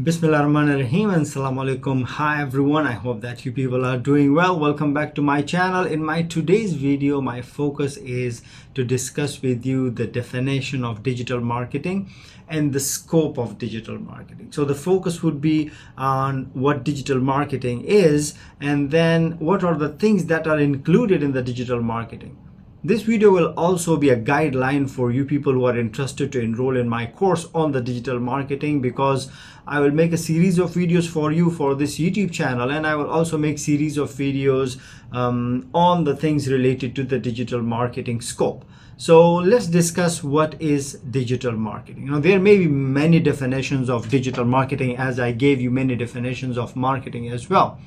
Bismillahirrahmanirrahim and Assalamu alaikum. Hi everyone, I hope that you people are doing well. Welcome back to my channel. In my today's video, my focus is to discuss with you the definition of digital marketing and the scope of digital marketing. So the focus would be on what digital marketing is and then what are the things that are included in the digital marketing. This video will also be a guideline for you people who are interested to enroll in my course on the digital marketing, because I will make a series of videos for you for this YouTube channel, and I will also make series of videos on the things related to the digital marketing scope. So let's discuss what is digital marketing. There may be many definitions of digital marketing, as I gave you many definitions of marketing as well.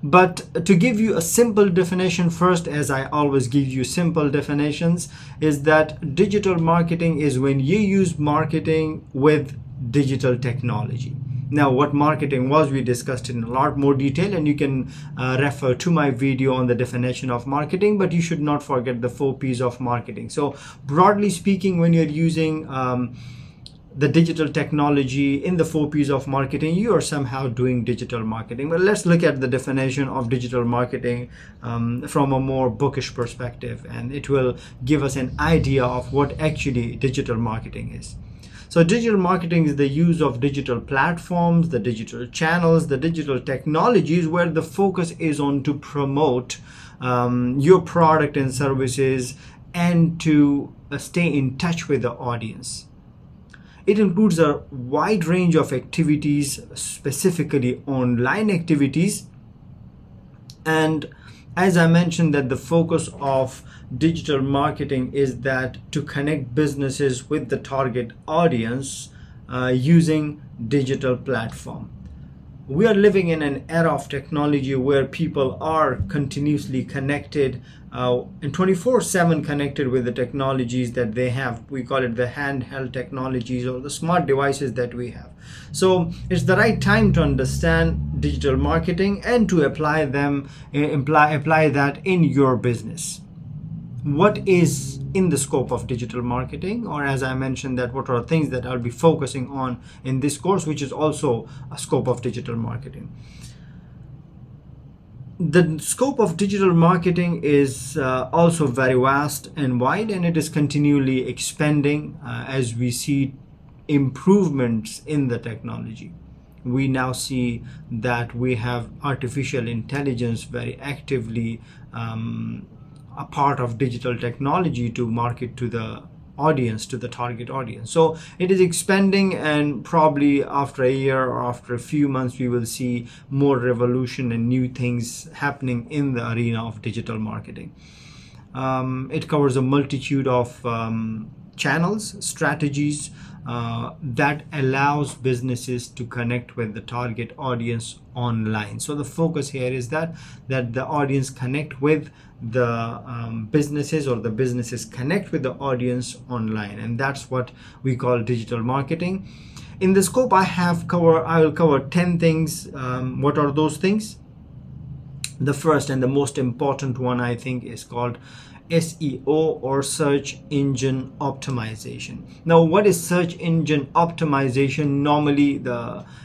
But to give you a simple definition first, as I always give you simple definitions, is that digital marketing is when you use marketing with digital technology. Now, what marketing was, we discussed in a lot more detail, and you can refer to my video on the definition of marketing, but you should not forget the 4 P's of marketing. So broadly speaking, when you're using the digital technology in the 4 P's of marketing, you are somehow doing digital marketing. But let's look at the definition of digital marketing from a more bookish perspective, and it will give us an idea of what actually digital marketing is. So digital marketing is the use of digital platforms, the digital channels, the digital technologies, where the focus is on to promote your product and services and to stay in touch with the audience. It includes a wide range of activities, specifically online activities. And as I mentioned, that the focus of digital marketing is that to connect businesses with the target audience using digital platform. We are living in an era of technology where people are continuously connected and 24/7 connected with the technologies that they have. We call it the handheld technologies or the smart devices that we have. So it's the right time to understand digital marketing and to apply that in your business. What is in the scope of digital marketing, or as I mentioned, that what are things that I'll be focusing on in this course, which is also a scope of digital marketing. The scope of digital marketing is also very vast and wide, and it is continually expanding as we see improvements in the technology. We now see that we have artificial intelligence very actively a part of digital technology to market to the audience, to the target audience. So it is expanding, and probably after a year or after a few months we will see more revolution and new things happening in the arena of digital marketing. It covers a multitude of channels, strategies that allows businesses to connect with the target audience online. So the focus here is that the audience connect with the businesses, or the businesses connect with the audience online, and that's what we call digital marketing. In the scope I will cover 10 things. What are those things? The first and the most important one, I think, is called SEO, or search engine optimization. Now, what is search engine optimization? Normally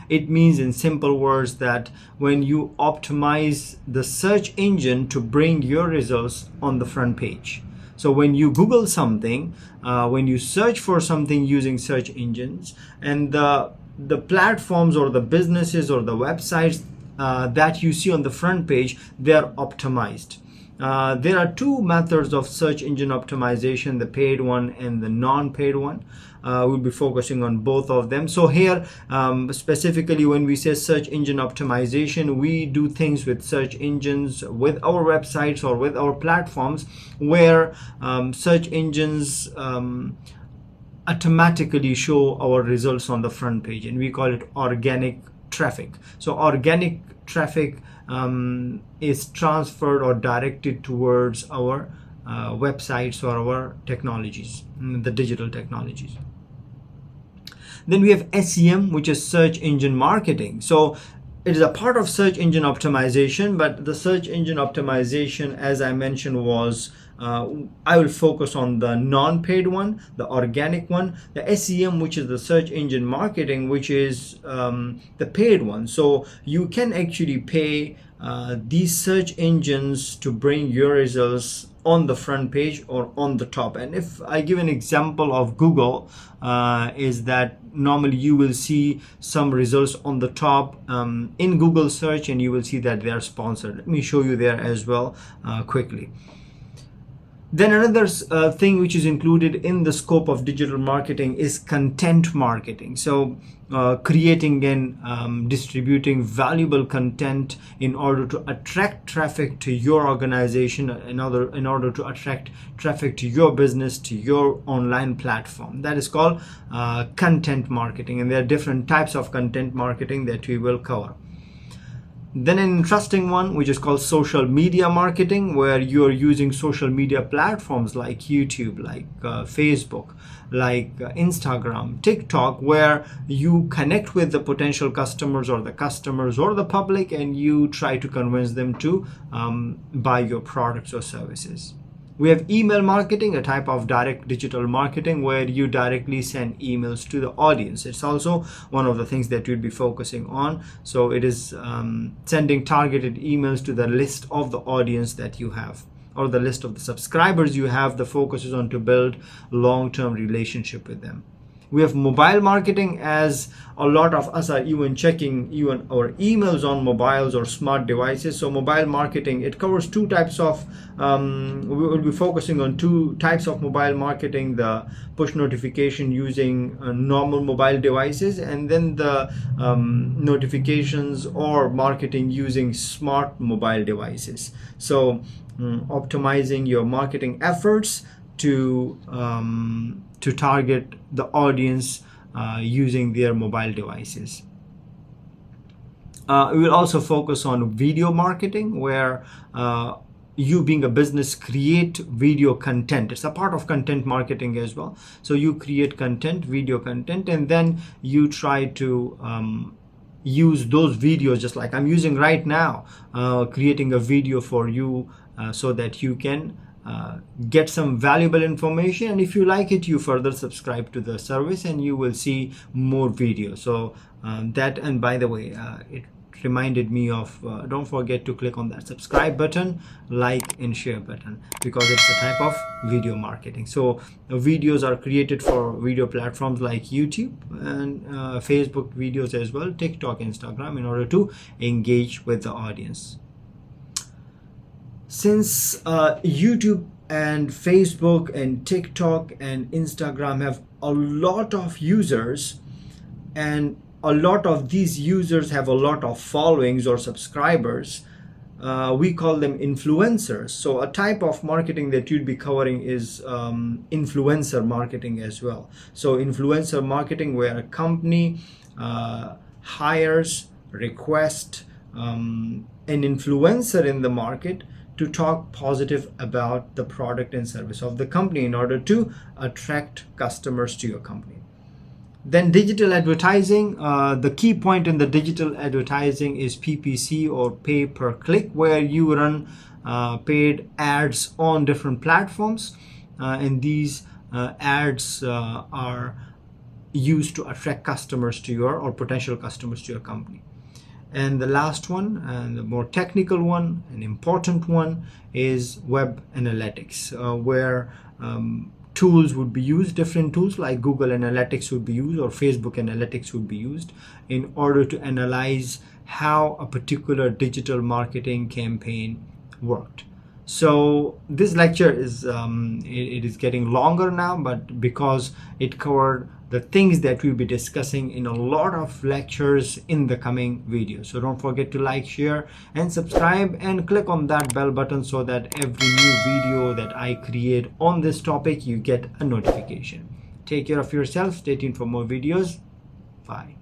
it means, in simple words, that when you optimize the search engine to bring your results on the front page. So when you Google something, when you search for something using search engines, and the platforms or the businesses or the websites that you see on the front page, they are optimized. There are 2 methods of search engine optimization, the paid one and the non-paid one. We'll be focusing on both of them. So here, specifically when we say search engine optimization, we do things with search engines, with our websites or with our platforms, where search engines automatically show our results on the front page, and we call it organic traffic. So organic traffic is transferred or directed towards our websites or our technologies, the digital technologies. Then we have SEM, which is search engine marketing. So it is a part of search engine optimization, but the search engine optimization, as I mentioned, was I will focus on the non-paid one, the organic one, the SEM, which is the search engine marketing, which is the paid one. So you can actually pay these search engines to bring your results on the front page or on the top. And if I give an example of Google, is that normally you will see some results on the top in Google search, and you will see that they are sponsored. Let me show you there as well quickly. Then another thing which is included in the scope of digital marketing is content marketing. So creating and distributing valuable content in order to attract traffic to your organization, in order to attract traffic to your business, to your online platform. That is called content marketing, and there are different types of content marketing that we will cover. Then an interesting one which is called social media marketing, where you're using social media platforms like YouTube, like Facebook, like Instagram, TikTok, where you connect with the potential customers or the public, and you try to convince them to buy your products or services. We have email marketing, a type of direct digital marketing where you directly send emails to the audience. It's also one of the things that you'll be focusing on. So it is sending targeted emails to the list of the audience that you have, or the list of the subscribers you have. The focus is on to build long-term relationship with them. We have mobile marketing, as a lot of us are even checking even our emails on mobiles or smart devices. So mobile marketing, it covers two types of, we will be focusing on two types of mobile marketing: the push notification using normal mobile devices, and then the notifications or marketing using smart mobile devices. So optimizing your marketing efforts to target the audience using their mobile devices. We will also focus on video marketing, where you being a business create video content. It's a part of content marketing as well. So you create content, video content, and then you try to use those videos, just like I'm using right now, creating a video for you so that you can get some valuable information, and if you like it, you further subscribe to the service and you will see more videos. So that, and by the way, it reminded me of don't forget to click on that subscribe button, like and share button, because it's a type of video marketing. So videos are created for video platforms like YouTube and Facebook videos as well, TikTok, Instagram, in order to engage with the audience. Since YouTube and Facebook and TikTok and Instagram have a lot of users, and a lot of these users have a lot of followings or subscribers, we call them influencers. So a type of marketing that you'd be covering is influencer marketing as well. So influencer marketing, where a company hires, requests an influencer in the market to talk positive about the product and service of the company in order to attract customers to your company. Then digital advertising, the key point in the digital advertising is PPC, or pay per click, where you run paid ads on different platforms, and these ads are used to attract customers to your, or potential customers to your company. And the last one, and the more technical one, an important one, is web analytics, where tools would be used, different tools like Google Analytics would be used, or Facebook Analytics would be used in order to analyze how a particular digital marketing campaign worked. So this lecture is it is getting longer now, but because it covered the things that we'll be discussing in a lot of lectures in the coming videos. So don't forget to like, share and subscribe, and click on that bell button so that every new video that I create on this topic, you get a notification. Take care of yourself. Stay tuned for more videos. Bye.